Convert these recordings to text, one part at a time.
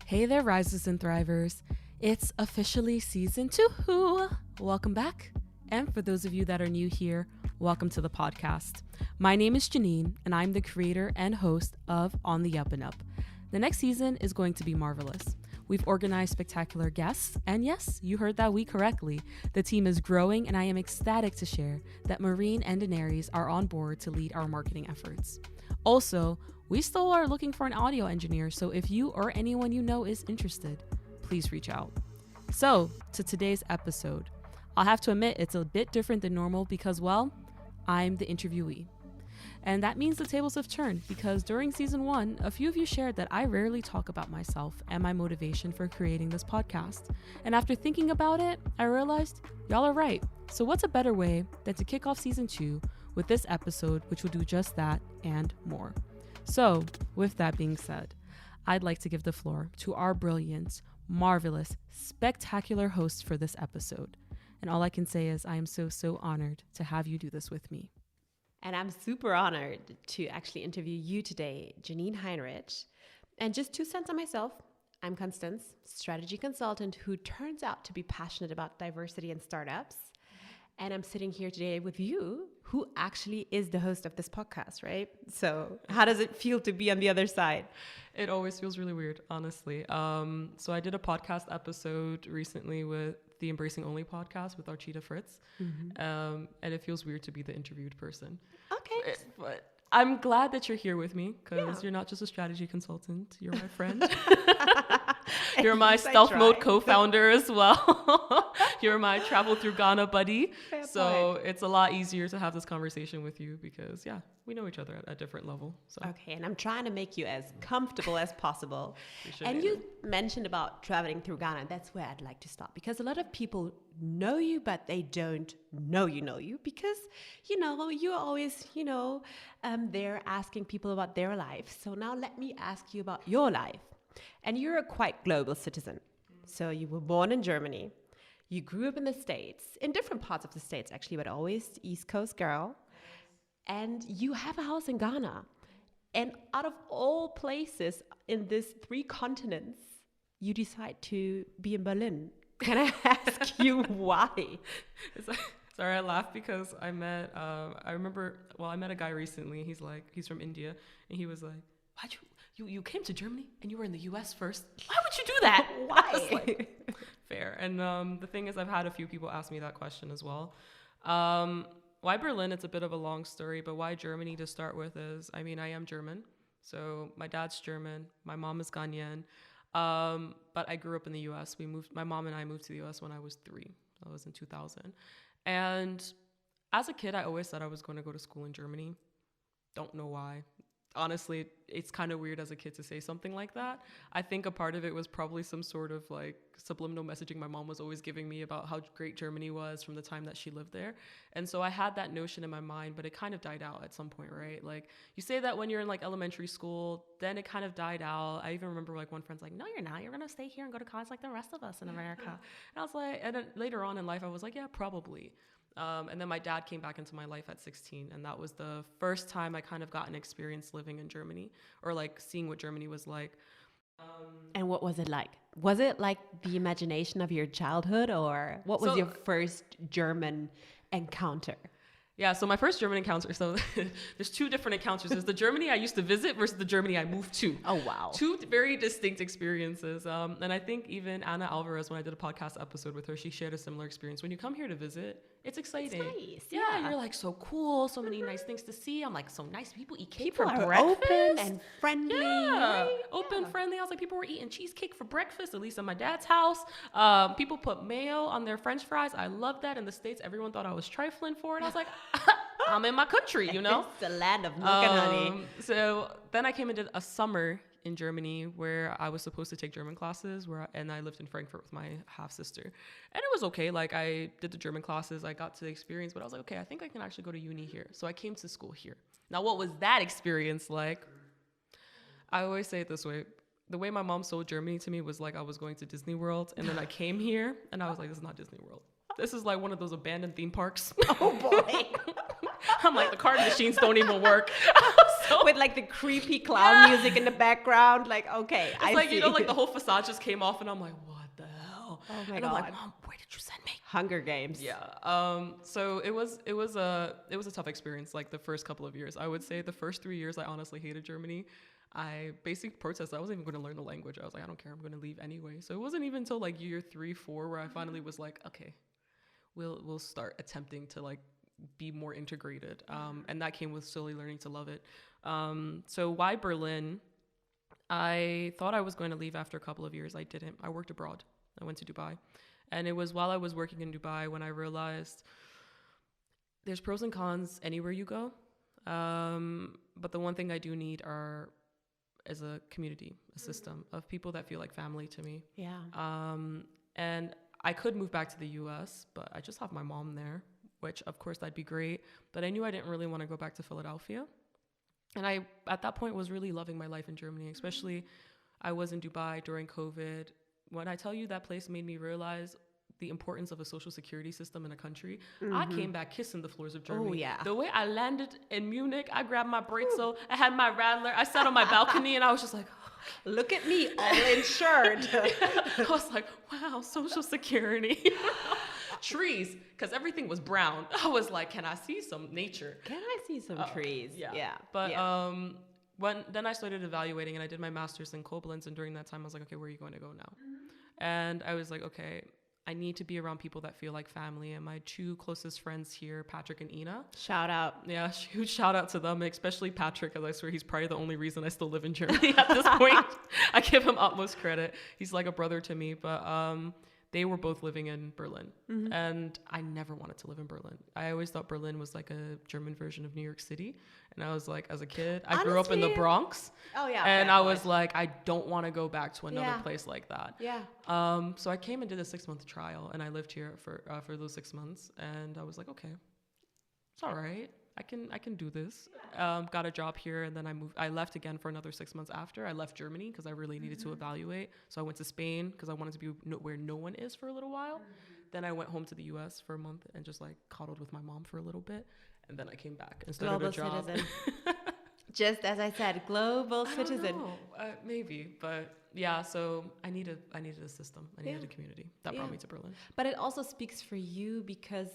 Hey there, risers and thrivers. It's officially season 2. Welcome back. And for those of you that are new here, welcome to the podcast. My name is Janine, and I'm the creator and host of On the Up and Up. The next season is going to be marvelous. We've organized spectacular guests, and yes, you heard that we correctly. The team is growing, and I am ecstatic to share that Maureen and Daenerys are on board to lead our marketing efforts. Also, we still are looking for an audio engineer, so if you or anyone you know is interested, please reach out. So, to today's episode. I'll have to admit it's a bit different than normal because, well, I'm the interviewee. And that means the tables have turned because during season 1, a few of you shared that I rarely talk about myself and my motivation for creating this podcast. And after thinking about it, I realized y'all are right. So what's a better way than to kick off season 2 with this episode, which will do just that and more. So with that being said, I'd like to give the floor to our brilliant, marvelous, spectacular host for this episode. And all I can say is I am so honored to have you do this with me. And I'm super honored to actually interview you today, Janine Heinrich. And just 2 cents on myself, I'm Constance, strategy consultant who turns out to be passionate about diversity in startups. And I'm sitting here today with you, who actually is the host of this podcast, right? So how does it feel to be on the other side? It always feels really weird, honestly. So I did a podcast episode recently with the Embracing Only podcast with Archita Fritz. And it feels weird to be the interviewed person. Okay. But I'm glad that you're here with me because you're not just a strategy consultant. You're my friend. You're my stealth mode co-founder as well. You're my travel through Ghana buddy. Fair point. It's a lot easier to have this conversation with you because, we know each other at a different level. So. Okay, and I'm trying to make you as comfortable as possible. And you mentioned about traveling through Ghana. That's where I'd like to start because a lot of people know you, but they don't know you because, you're always, there asking people about their life. So now let me ask you about your life. And you're a quite global citizen. So you were born in Germany. You grew up in the States, in different parts of the States actually, but always East Coast girl. And you have a house in Ghana. And out of all places in these 3 continents, you decide to be in Berlin. Can I ask you why? Sorry, I laugh because I met a guy recently. He's from India. And he was like, why'd you came to Germany and you were in the US first? Why would you do that? Why? Fair. And the thing is, I've had a few people ask me that question as well. Why Berlin? It's a bit of a long story, but why Germany to start with is, I am German. So my dad's German. My mom is Ghanaian. But I grew up in the US. My mom and I moved to the US when I was 3. That was in 2000. And as a kid, I always said I was going to go to school in Germany. Don't know why. Honestly, it's kind of weird as a kid to say something like that. I think a part of it was probably some sort of like subliminal messaging my mom was always giving me about how great Germany was from the time that she lived there. And so I had that notion in my mind, but it kind of died out at some point, right? Like you say that when you're in like elementary school, then it kind of died out. I even remember like one friend's like, no, you're not. You're going to stay here and go to college like the rest of us in America. And I was like, and then later on in life, I was like, yeah, probably. And then my dad came back into my life at 16. And that was the first time I kind of got an experience living in Germany or like seeing what Germany was like. And what was it like? Was it like the imagination of your childhood or what was your first German encounter? Yeah, so my first German encounter, so there's 2 different encounters. There's the Germany I used to visit versus the Germany I moved to. Oh, wow. 2 very distinct experiences. And I think even Anna Alvarez, when I did a podcast episode with her, she shared a similar experience. When you come here to visit, it's exciting. It's nice, yeah. You're like, so cool, so many nice things to see. I'm like, so nice. People eat cake people for are breakfast. Open and friendly. Yeah, right? Open, friendly. I was like, people were eating cheesecake for breakfast, at least at my dad's house. People put mayo on their French fries. I love that. In the States, everyone thought I was trifling for it. I was like, I'm in my country, It's the land of milk and honey. So then I came and did a summer in Germany where I was supposed to take German classes and I lived in Frankfurt with my half sister. And it was okay. Like I did the German classes, I got to the experience, but I was like, okay, I think I can actually go to uni here. So I came to school here. Now, what was that experience like? I always say it this way. The way my mom sold Germany to me was like I was going to Disney World. And then I came here and I was like, this is not Disney World. This is like one of those abandoned theme parks. Oh boy. I'm like, the card machines don't even work. So, with like the creepy clown music in the background, like, okay, it's like, you know, like the whole facade just came off, and I'm like, what the hell? Oh my and God. I'm like, Mom, where did you send me? Hunger Games. Yeah. So it was a tough experience. Like the first couple of years, I would say the first 3 years, I honestly hated Germany. I basically protested. I wasn't even going to learn the language. I was like, I don't care. I'm going to leave anyway. So it wasn't even until like year 3, 4 where I finally was like, okay, we'll start attempting to like be more integrated. And that came with slowly learning to love it. So why Berlin? I thought I was going to leave after a couple of years. I didn't. I worked abroad. I went to Dubai. And it was while I was working in Dubai when I realized there's pros and cons anywhere you go. But the one thing I do need is a community, a system of people that feel like family to me. Yeah. And I could move back to the US, but I just have my mom there, which of course that'd be great. But I knew I didn't really want to go back to Philadelphia. And I, at that point, was really loving my life in Germany, especially I was in Dubai during COVID. When I tell you that place made me realize the importance of a social security system in a country, I came back kissing the floors of Germany. Oh, yeah. The way I landed in Munich, I grabbed my Brezel, I had my Radler, I sat on my balcony, and I was just like, look at me, all insured. I was like, wow, social security. Trees, because everything was brown. I was like, can I see some nature? Can I see some trees? Yeah. But then I started evaluating, and I did my master's in Koblenz, and during that time I was like, okay, where are you going to go now? And I was like, okay, I need to be around people that feel like family. And my 2 closest friends here, Patrick and Ina. Shout out. Yeah, huge shout out to them, especially Patrick, because I swear he's probably the only reason I still live in Germany at this point. I give him utmost credit. He's like a brother to me. But they were both living in Berlin. And I never wanted to live in Berlin. I always thought Berlin was like a German version of New York City. And I was like, as a kid, I grew up in the Bronx. Oh, yeah. And I was like, I don't want to go back to another place like that. Yeah. So I came and did a 6-month trial, and I lived here for those 6 months. And I was like, okay, it's all right. I can do this. Got a job here, and then I left again for another 6 months after. I left Germany because I really needed to evaluate. So I went to Spain because I wanted to be where no one is for a little while. Then I went home to the US for a month and just like coddled with my mom for a little bit. And then I came back and started a job. Citizen. Just as I said, global citizen. Maybe, but yeah. So I needed a system. I needed a community that brought me to Berlin. But it also speaks for you because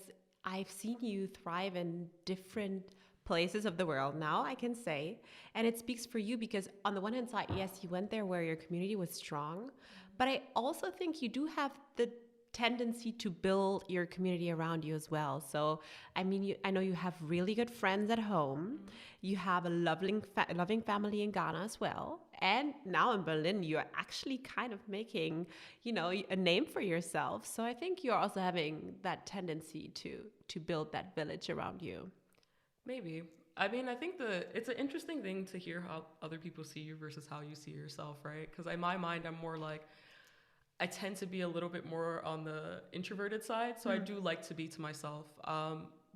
I've seen you thrive in different places of the world now, I can say. And it speaks for you because on the one hand side, yes, you went there where your community was strong. But I also think you do have the tendency to build your community around you as well. So, I mean, I know you have really good friends at home. You have a loving family in Ghana as well. And now in Berlin, you're actually kind of making, a name for yourself. So I think you're also having that tendency to build that village around you. Maybe. I mean, I think it's an interesting thing to hear how other people see you versus how you see yourself, right? Because in my mind, I'm more like, I tend to be a little bit more on the introverted side. So I do like to be to myself.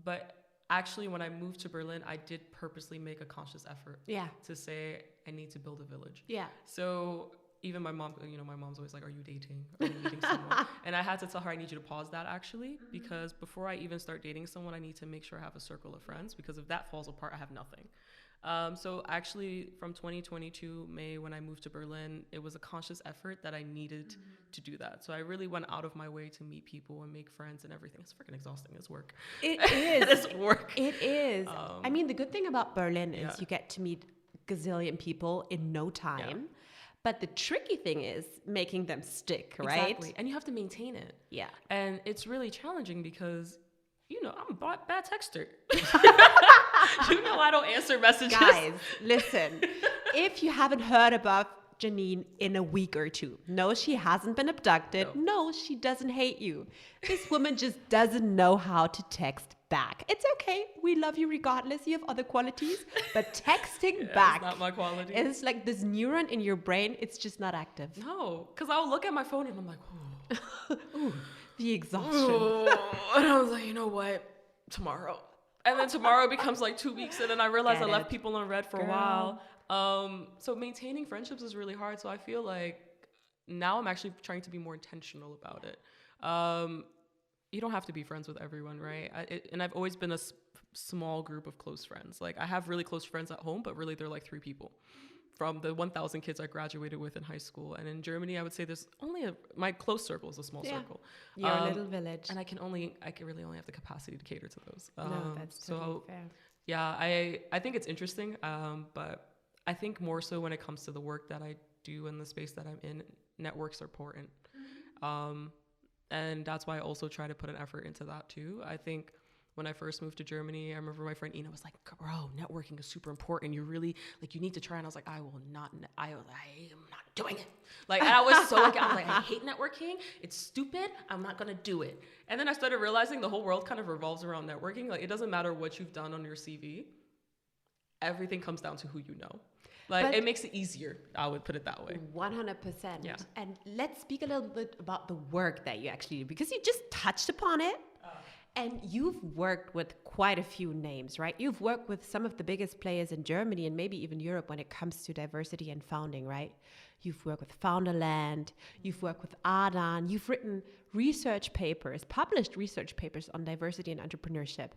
But actually, when I moved to Berlin, I did purposely make a conscious effort to say, I need to build a village. Yeah. So even my mom, my mom's always like, are you dating? Are you meeting someone? And I had to tell her, I need you to pause that actually, because before I even start dating someone, I need to make sure I have a circle of friends, because if that falls apart, I have nothing. So actually from 2022 May, when I moved to Berlin, it was a conscious effort that I needed to do that. So I really went out of my way to meet people and make friends and everything. It's freaking exhausting. It's work. It is. It's work. It is. I mean, the good thing about Berlin is you get to meet gazillion people in no time. Yeah. But the tricky thing is making them stick, right? Exactly. And you have to maintain it. Yeah. And it's really challenging because, I'm a bad texter. I don't answer messages. Guys, listen. If you haven't heard about Janine in a week or two, no, she hasn't been abducted. No, she doesn't hate you. This woman just doesn't know how to text back. It's okay. We love you regardless. You have other qualities. But texting back. It's not my quality. It's like this neuron in your brain. It's just not active. No, because I'll look at my phone and I'm like, ooh. The exhaustion. And I was like, you know what? Tomorrow. And then tomorrow becomes like 2 weeks, and then I realized I left people on red for a while. So maintaining friendships is really hard. So I feel like now I'm actually trying to be more intentional about it. you don't have to be friends with everyone, right? And I've always been a small group of close friends. Like I have really close friends at home, but really they're like 3 people from the 1,000 kids I graduated with in high school. And in Germany, I would say there's only my close circle is a small circle. You're a little village. And I can really only have the capacity to cater to those. No, that's totally fair. Yeah, I think it's interesting. But I think more so when it comes to the work that I do in the space that I'm in, networks are important. And that's why I also try to put an effort into that too. I think when I first moved to Germany, I remember my friend Ina was like, bro, networking is super important. You really, like, you need to try. And I was like, I am not doing it. Like, and I was so like, I was like, I hate networking. It's stupid. I'm not going to do it. And then I started realizing the whole world kind of revolves around networking. Like, it doesn't matter what you've done on your CV. Everything comes down to who you know. Like, it makes it easier, I would put it that way. 100%. Yeah. And let's speak a little bit about the work that you actually do, because you just touched upon it. And you've worked with quite a few names, right? You've worked with some of the biggest players in Germany and maybe even Europe when it comes to diversity and founding, right? You've worked with Founderland, you've worked with Adan, you've written research papers, published research papers on diversity and entrepreneurship.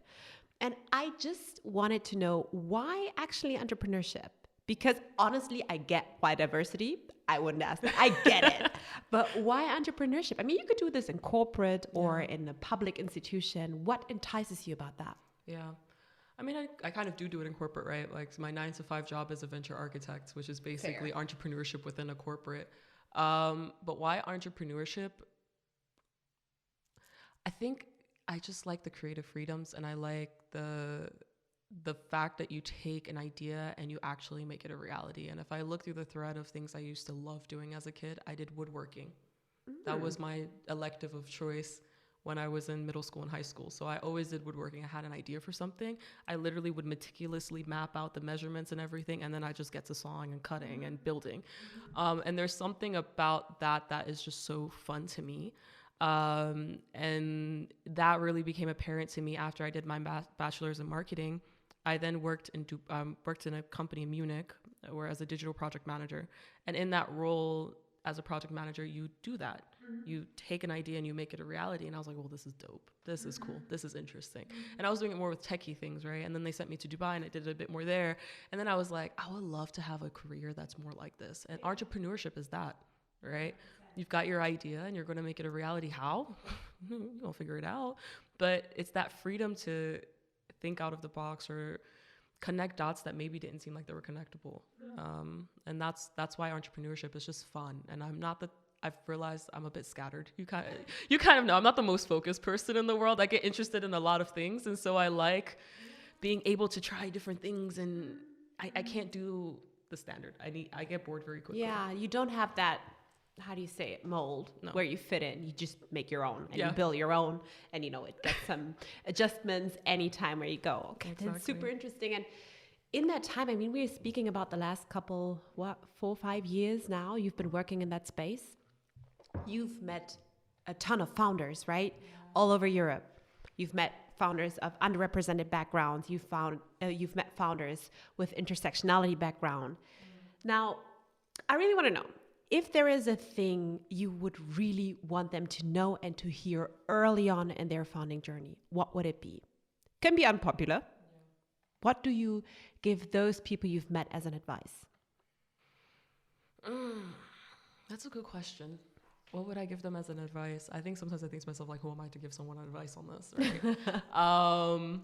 And I just wanted to know, why actually entrepreneurship? Because honestly, I get why diversity. I wouldn't ask that. I get it. But why entrepreneurship? I mean, you could do this in corporate or in a public institution. What entices you about that? Yeah. I mean, I kind of do it in corporate, right? Like my 9-to-5 job as a venture architect, which is basically entrepreneurship within a corporate. But why entrepreneurship? I think I just like the creative freedoms, and I like the fact that you take an idea and you actually make it a reality. And if I look through the thread of things I used to love doing as a kid, I did woodworking. That was my elective of choice when I was in middle school and high school. So I always did woodworking. I had an idea for something. I literally would meticulously map out the measurements and everything, and then I just get to sawing and cutting and building. And there's something about that is just so fun to me. And that really became apparent to me after I did my bachelor's in marketing. I then worked in a company in Munich, where as a digital project manager. And in that role as a project manager, you do that. You take an idea and you make it a reality. And I was like, well, this is dope. This is cool. This is interesting. And I was doing it more with techie things, right? And then they sent me to Dubai and I did it a bit more there. And then I was like, I would love to have a career that's more like this. And entrepreneurship is that, right? You've got your idea and you're going to make it a reality. How? You'll figure it out. But it's that freedom to think out of the box or connect dots that maybe didn't seem like they were connectable. And that's why entrepreneurship is just fun. And I've realized I'm a bit scattered. You kind of know I'm not the most focused person in the world. I get interested in a lot of things. And so I like being able to try different things, and I can't do the standard. I get bored very quickly. Yeah, you don't have that, how do you say it, mold where you fit in. You just make your own and you build your own, and it gets some adjustments anytime where you go. Okay, exactly. That's super interesting. And in that time, I mean, we're speaking about the last couple, 4-5 years now, you've been working in that space. You've met a ton of founders, right? Yeah. All over Europe. You've met founders of underrepresented backgrounds. You've met founders with intersectionality background. Now, I really want to know, if there is a thing you would really want them to know and to hear early on in their founding journey, what would it be? Can be unpopular. Yeah. What do you give those people you've met as an advice? That's a good question. What would I give them as an advice? I think sometimes I think to myself, like, who am I to give someone advice on this, right?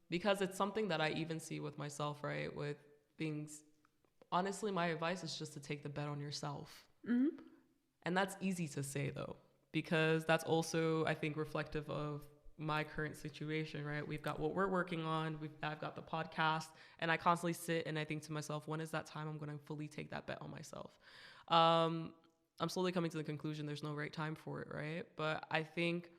Because it's something that I even see with myself, right? With things. Honestly, my advice is just to take the bet on yourself. Mm-hmm. And that's easy to say, though, because that's also, I think, reflective of my current situation, right? We've got what we're working on. I've got the podcast, and I constantly sit and I think to myself, when is that time I'm going to fully take that bet on myself? I'm slowly coming to the conclusion there's no right time for it, right? But I think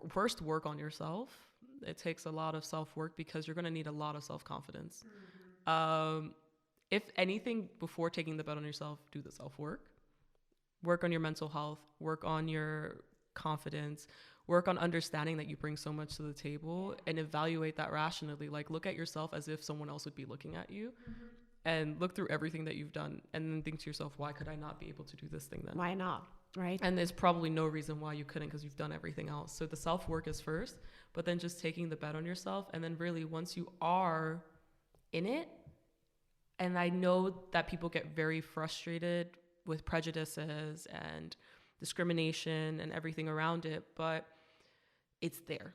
first work on yourself. It takes a lot of self-work because you're going to need a lot of self-confidence. Mm-hmm. If anything, before taking the bet on yourself, do the self-work. Work on your mental health. Work on your confidence. Work on understanding that you bring so much to the table and evaluate that rationally. Like, look at yourself as if someone else would be looking at you. Mm-hmm. And look through everything that you've done and then think to yourself, why could I not be able to do this thing then? Why not? Right. And there's probably no reason why you couldn't, because you've done everything else. So the self-work is first, but then just taking the bet on yourself. And then really once you are in it, and I know that people get very frustrated with prejudices and discrimination and everything around it, but it's there.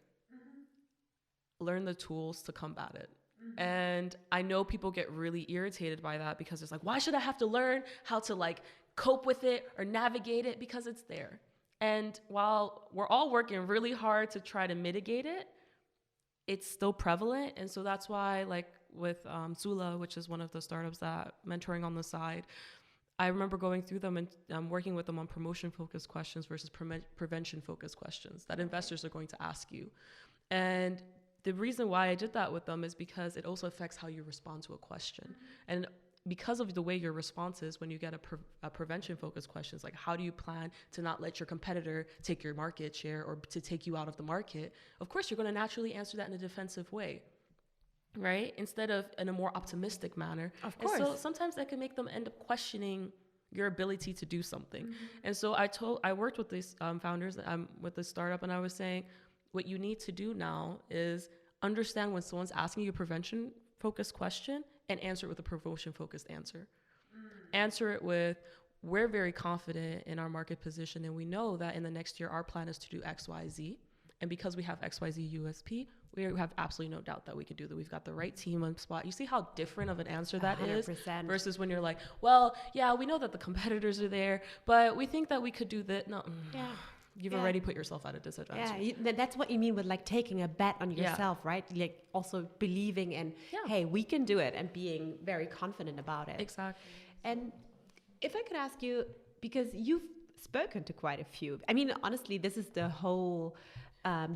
Learn the tools to combat it. And I know people get really irritated by that, because it's like, why should I have to learn how to like cope with it or navigate it? Because it's there. And while we're all working really hard to try to mitigate it, it's still prevalent. And so that's why, like with Zula, which is one of the startups that mentoring on the side, I remember going through them and working with them on promotion-focused questions versus prevention-focused questions that investors are going to ask you. And the reason why I did that with them is because it also affects how you respond to a question. And because of the way your response is when you get a prevention-focused questions, like how do you plan to not let your competitor take your market share or to take you out of the market? Of course, you're going to naturally answer that in a defensive way, right? Instead of in a more optimistic manner. Of course. And so sometimes that can make them end up questioning your ability to do something. And so I worked with these founders with this startup, and I was saying, what you need to do now is understand when someone's asking you a prevention-focused question and answer it with a promotion-focused answer. Answer it with, we're very confident in our market position, and we know that in the next year, our plan is to do X, Y, Z. And because we have XYZ USP, we have absolutely no doubt that we can do that. We've got the right team on spot. You see how different of an answer that 100%. is versus when you're like, well, yeah, we know that the competitors are there, but we think that we could do that. No. Yeah. You've already put yourself at a disadvantage. Yeah, that's what you mean with like taking a bet on yourself, right? Like also believing in, hey, we can do it, and being very confident about it. Exactly. And if I could ask you, because you've spoken to quite a few, I mean, honestly, this is the whole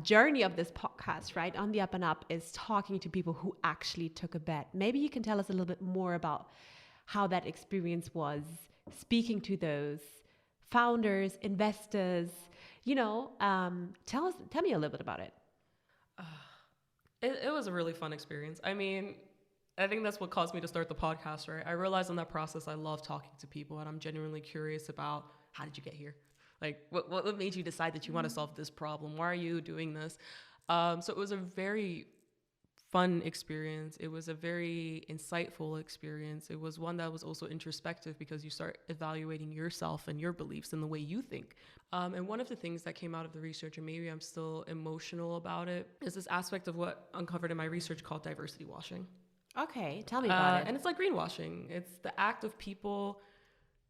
journey of this podcast, right? On the Up and Up is talking to people who actually took a bet. Maybe you can tell us a little bit more about how that experience was, speaking to those founders, investors. Tell me a little bit about it. It was a really fun experience. I mean, I think that's what caused me to start the podcast, right? I realized in that process, I love talking to people, and I'm genuinely curious about, how did you get here? Like, what made you decide that you want to solve this problem? Why are you doing this? So it was a very fun experience. It was a very insightful experience. It was one that was also introspective, because you start evaluating yourself and your beliefs and the way you think. And one of the things that came out of the research, and maybe I'm still emotional about it, is this aspect of what uncovered in my research called diversity washing. Okay, tell me about it. And it's like greenwashing. It's the act of people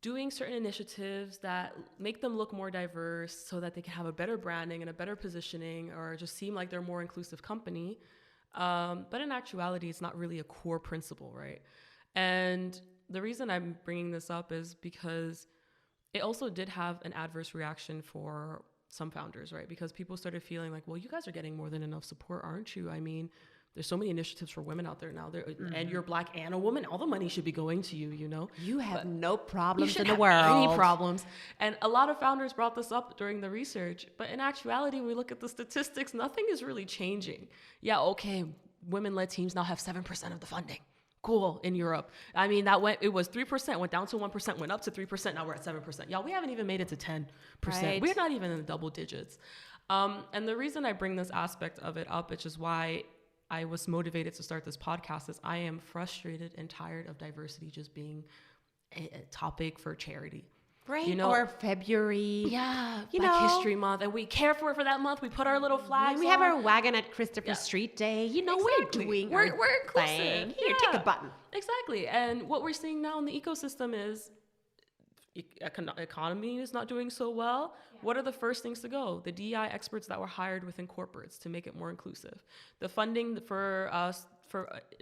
doing certain initiatives that make them look more diverse so that they can have a better branding and a better positioning, or just seem like they're a more inclusive company. But in actuality, it's not really a core principle, right? And the reason I'm bringing this up is because it also did have an adverse reaction for some founders, right? Because people started feeling like, well, you guys are getting more than enough support, aren't you? I mean, there's so many initiatives for women out there now. And you're Black and a woman. All the money should be going to you, you know? You have no problems in the have world. Any problems. And a lot of founders brought this up during the research. But in actuality, when we look at the statistics, nothing is really changing. Yeah, okay, women-led teams now have 7% of the funding. Cool, in Europe. I mean, it was 3%, went down to 1%, went up to 3%, now we're at 7%. Y'all, we haven't even made it to 10%. Right. We're not even in the double digits. And the reason I bring this aspect of it up, which is why I was motivated to start this podcast, is I am frustrated and tired of diversity just being a topic for charity. Right, you know, or February. Yeah, Black History Month, and we care for it for that month. We put our little flags. We have our wagon at Christopher Street Day. You know, exactly. we're inclusive. Thing. Here, take a button. Exactly, and what we're seeing now in the ecosystem is economy is not doing so well. Yeah. What are the first things to go? The DEI experts that were hired within corporates to make it more inclusive. The funding for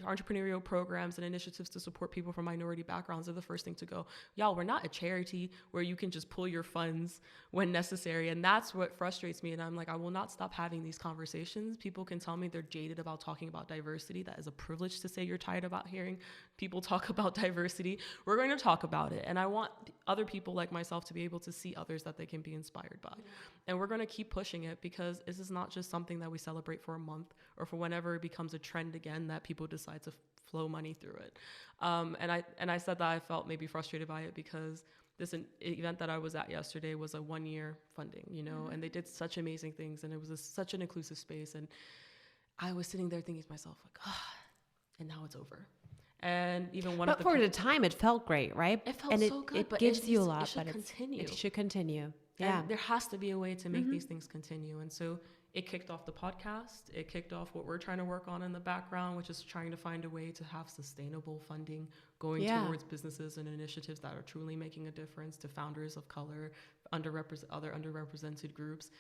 entrepreneurial programs and initiatives to support people from minority backgrounds are the first thing to go. Y'all, we're not a charity where you can just pull your funds when necessary. And that's what frustrates me. And I'm like, I will not stop having these conversations. People can tell me they're jaded about talking about diversity. That is a privilege to say you're tired about hearing people talk about diversity. We're going to talk about it. And I want other people like myself to be able to see others that they can be inspired by. Yeah. And we're going to keep pushing it, because this is not just something that we celebrate for a month or for whenever it becomes a trend again that people decide to flow money through it. And I said that I felt maybe frustrated by it because event that I was at yesterday was a 1-year funding, and they did such amazing things, and it was such an inclusive space. And I was sitting there thinking to myself, like, and now it's over. And even one but for the time, it felt great, right? It felt so good. It gives you a lot, but it should continue. Yeah. And there has to be a way to make these things continue. And so it kicked off the podcast. It kicked off what we're trying to work on in the background, which is trying to find a way to have sustainable funding going towards businesses and initiatives that are truly making a difference to founders of color, other underrepresented groups,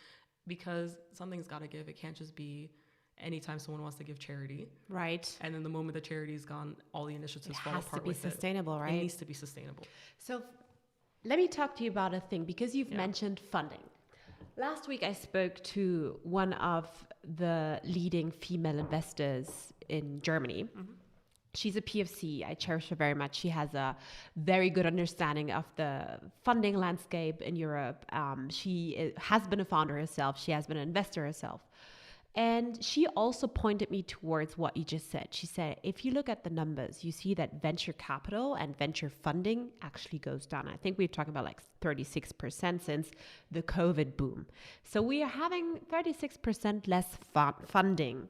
because something's got to give. It can't just be anytime someone wants to give charity. Right. And then the moment the charity is gone, all the initiatives fall apart with it. It has to be sustainable, right? It needs to be sustainable. So let me talk to you about a thing, because you've mentioned funding. Last week, I spoke to one of the leading female investors in Germany. Mm-hmm. She's a PFC. I cherish her very much. She has a very good understanding of the funding landscape in Europe. She has been a founder herself. She has been an investor herself. And she also pointed me towards what you just said. She said, if you look at the numbers, you see that venture capital and venture funding actually goes down. I think we're talking about like 36% since the COVID boom. So we are having 36% less funding.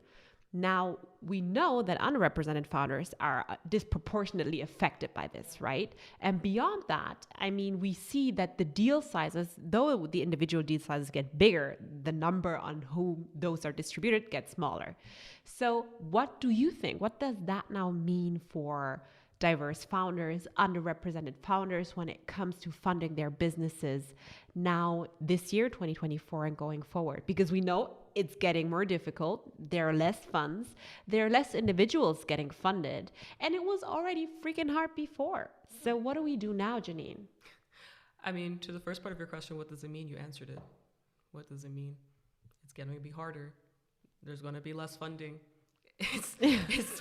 Now, we know that underrepresented founders are disproportionately affected by this, right? And beyond that, I mean, we see that the deal sizes, though the individual deal sizes get bigger, the number on whom those are distributed gets smaller. So what do you think? What does that now mean for diverse founders, underrepresented founders, when it comes to funding their businesses now this year, 2024, and going forward? Because we know it's getting more difficult. There are less funds. There are less individuals getting funded. And it was already freaking hard before. So what do we do now, Janine? I mean, to the first part of your question, what does it mean? You answered it. What does it mean? It's going to be harder. There's going to be less funding.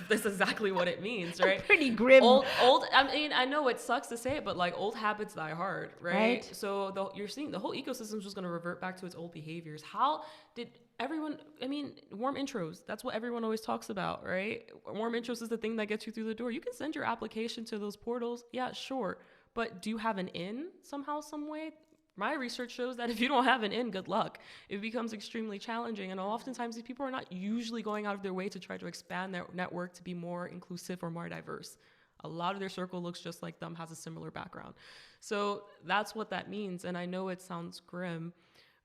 That's exactly what it means, right? Pretty grim. I mean, I know it sucks to say it, but like old habits die hard, right? So you're seeing the whole ecosystem is just going to revert back to its old behaviors. How did everyone, I mean, warm intros, that's what everyone always talks about, right? Warm intros is the thing that gets you through the door. You can send your application to those portals. Yeah, sure. But do you have an in somehow, some way? My research shows that if you don't have an in, good luck. It becomes extremely challenging. And oftentimes these people are not usually going out of their way to try to expand their network to be more inclusive or more diverse. A lot of their circle looks just like them, has a similar background. So that's what that means. And I know it sounds grim,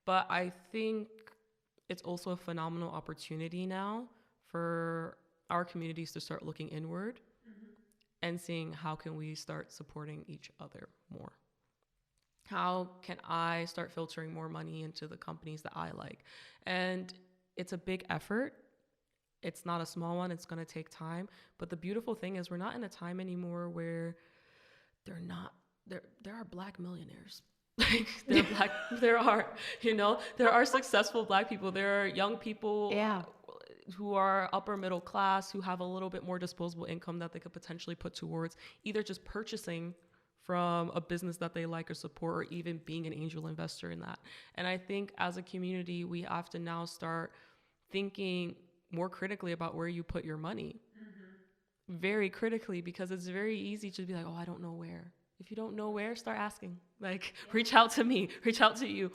but I think it's also a phenomenal opportunity now for our communities to start looking inward and seeing how can we start supporting each other more. How can I start filtering more money into the companies that I like? And it's a big effort. It's not a small one. It's going to take time. But the beautiful thing is we're not in a time anymore where there are Black millionaires. Like there are successful Black people. There are young people who are upper middle class, who have a little bit more disposable income that they could potentially put towards either just purchasing from a business that they like or support, or even being an angel investor in that. And I think as a community, we have to now start thinking more critically about where you put your money. Very critically, because it's very easy to be like, oh, I don't know where. If you don't know where, start asking. Like, reach out to me, reach out to you.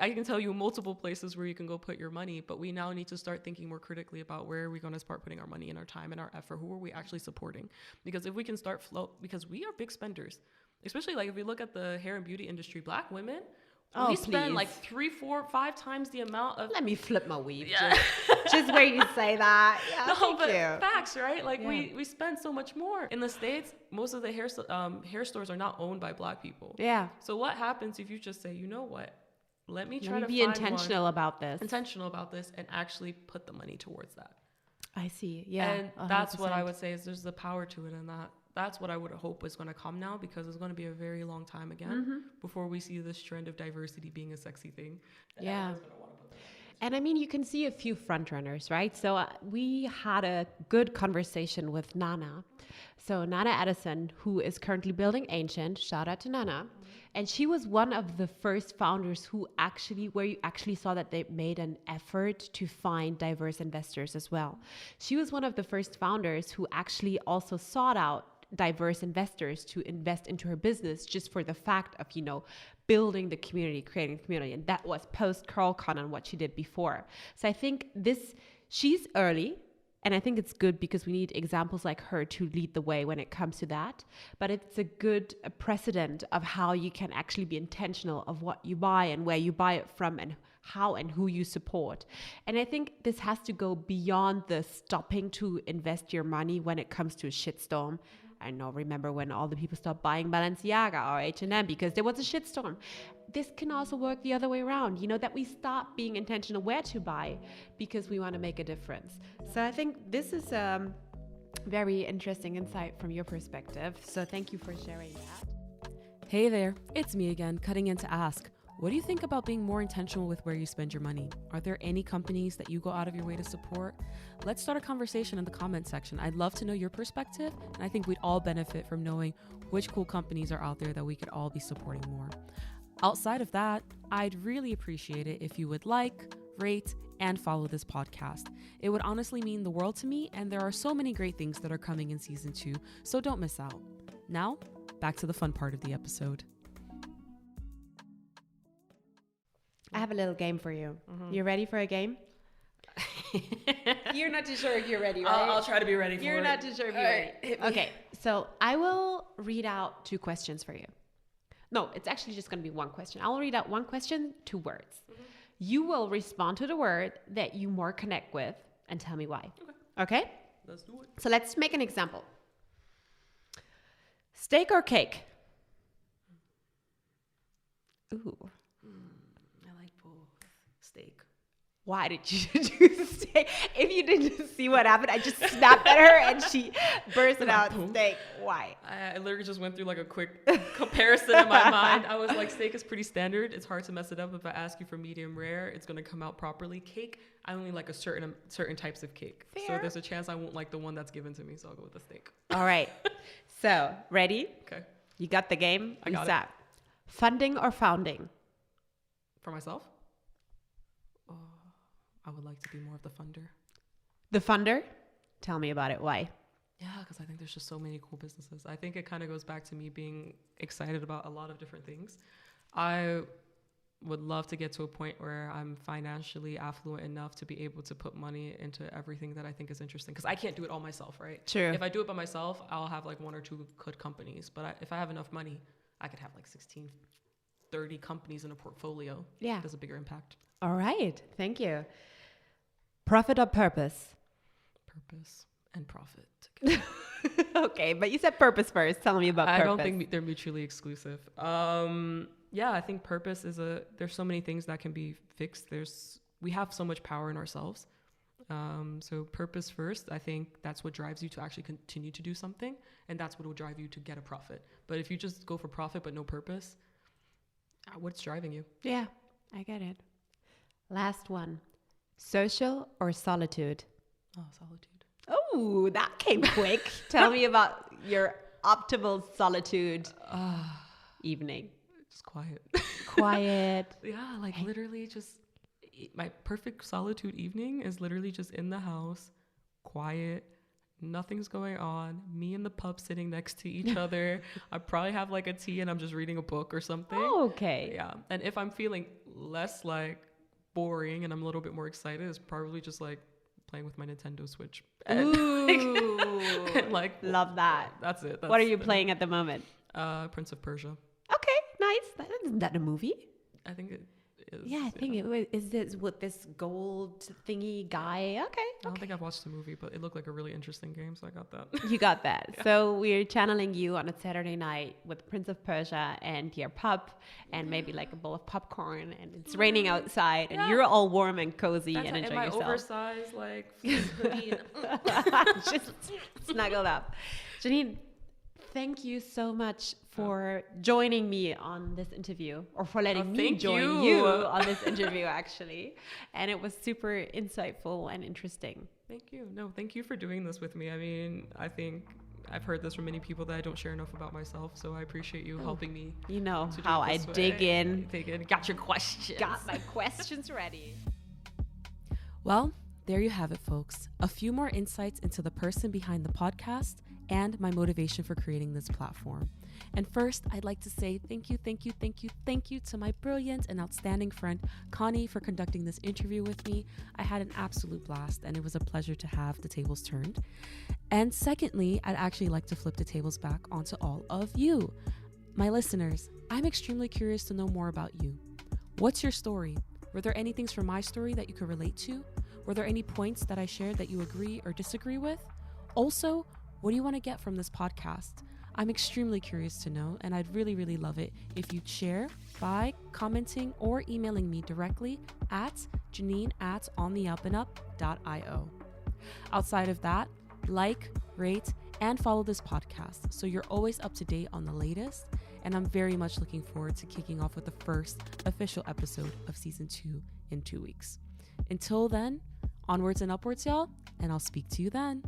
I can tell you multiple places where you can go put your money, but we now need to start thinking more critically about where are we going to start putting our money and our time and our effort. Who are we actually supporting? Because if we can start because we are big spenders. Especially like if we look at the hair and beauty industry, Black women, we spend like 3, 4, 5 times the amount of. Let me flip my weave. Yeah. just where you say that. Yeah, no, but facts, right? Like we spend so much more. In the States, most of the hair stores are not owned by Black people. Yeah. So what happens if you just say, you know what? Let me be intentional about this. Intentional about this, and actually put the money towards that. I see. Yeah. And 100%. That's what I would say is there's the power to it, and that's what I would hope is going to come now, because it's going to be a very long time again before we see this trend of diversity being a sexy thing. Yeah. And I mean, you can see a few frontrunners, right? So we had a good conversation with Nana. So Nana Edison, who is currently building Ancient, shout out to Nana. And she was one of the first founders where you actually saw that they made an effort to find diverse investors as well. She was one of the first founders who actually also sought out diverse investors to invest into her business just for the fact of, building the community, creating the community. And that was post CurlCon and what she did before. So I think she's early. And I think it's good because we need examples like her to lead the way when it comes to that. But it's a good precedent of how you can actually be intentional of what you buy and where you buy it from and how and who you support. And I think this has to go beyond the stopping to invest your money when it comes to a shitstorm. I know, remember when all the people stopped buying Balenciaga or H&M because there was a shitstorm. This can also work the other way around, that we stop being intentional where to buy because we want to make a difference. So I think this is a very interesting insight from your perspective. So thank you for sharing that. Hey there, it's me again, cutting in to ask, what do you think about being more intentional with where you spend your money? Are there any companies that you go out of your way to support? Let's start a conversation in the comment section. I'd love to know your perspective, and I think we'd all benefit from knowing which cool companies are out there that we could all be supporting more. Outside of that, I'd really appreciate it if you would like, rate, and follow this podcast. It would honestly mean the world to me, and there are so many great things that are coming in season 2, so don't miss out. Now, back to the fun part of the episode. I have a little game for you. Mm-hmm. You ready for a game? You're not too sure if you're ready, right? I'll try to be ready for it. You're not too sure if you're ready. Okay, so I will read out 2 questions for you. No, it's actually just going to be 1 question. I will read out 1 question, 2 words. Mm-hmm. You will respond to the word that you more connect with and tell me why. Okay? Let's do it. So let's make an example. Steak or cake? Ooh. I like both. Steak. Why did you choose steak? If you didn't see what happened, I just snapped at her and she bursted out steak. Why? I literally just went through like a quick comparison in my mind. I was like, steak is pretty standard. It's hard to mess it up. If I ask you for medium rare, it's going to come out properly. Cake, I only like a certain types of cake. Fair. So there's a chance I won't like the one that's given to me. So I'll go with the steak. All right. So ready? Okay. You got the game? I got it. Funding or founding? For myself? I would like to be more of the funder. The funder? Tell me about it. Why? Yeah, because I think there's just so many cool businesses. I think it kind of goes back to me being excited about a lot of different things. I would love to get to a point where I'm financially affluent enough to be able to put money into everything that I think is interesting. Because I can't do it all myself, right? True. If I do it by myself, I'll have like 1 or 2 good companies. But if I have enough money, I could have like 16, 30 companies in a portfolio. Yeah. There's a bigger impact. All right. Thank you. Profit or purpose? Purpose and profit. Okay, but you said purpose first. Tell me about purpose. I don't think they're mutually exclusive. Yeah, I think purpose is there's so many things that can be fixed. We have so much power in ourselves. So purpose first, I think that's what drives you to actually continue to do something. And that's what will drive you to get a profit. But if you just go for profit, but no purpose, what's driving you? Yeah, I get it. Last one. Social or solitude? Oh, solitude. Oh, that came quick. Tell me about your optimal solitude evening. Just quiet. Quiet. Yeah, like literally just my perfect solitude evening is literally just in the house, quiet, nothing's going on, me and the pup sitting next to each other. I probably have like a tea and I'm just reading a book or something. Oh, okay. Yeah. And if I'm feeling less like boring and I'm a little bit more excited, it's probably just like playing with my Nintendo Switch. And Ooh. and like love that. That's it. What are you playing at the moment? Prince of Persia. Okay, nice. Isn't that a movie? I think it is. Yeah, I think it was. Is this with this gold thingy guy? Okay. I don't think I've watched the movie, but it looked like a really interesting game, so I got that. You got that. Yeah. So we're channeling you on a Saturday night with Prince of Persia and your pup and maybe like a bowl of popcorn, and it's raining outside and you're all warm and cozy and enjoying yourself. Oversized like hoodie just snuggled up. Janine, thank you so much for joining me on this interview, or for letting me join you on this interview, actually. And it was super insightful and interesting. Thank you. No, thank you for doing this with me. I mean, I think I've heard this from many people that I don't share enough about myself, so I appreciate you helping me. You know how I dig in. Got your questions. Got my questions ready. Well, there you have it, folks. A few more insights into the person behind the podcast and my motivation for creating this platform. And first, I'd like to say thank you to my brilliant and outstanding friend, Connie, for conducting this interview with me. I had an absolute blast, and it was a pleasure to have the tables turned. And secondly, I'd actually like to flip the tables back onto all of you, my listeners. I'm extremely curious to know more about you. What's your story? Were there any things from my story that you could relate to? Were there any points that I shared that you agree or disagree with? Also, what do you want to get from this podcast? I'm extremely curious to know, and I'd really love it if you'd share by commenting or emailing me directly at janine@ontheupndup.io. Outside of that, like, rate, and follow this podcast so you're always up to date on the latest. And I'm very much looking forward to kicking off with the first official episode of season 2 in 2 weeks. Until then, onwards and upwards, y'all, and I'll speak to you then.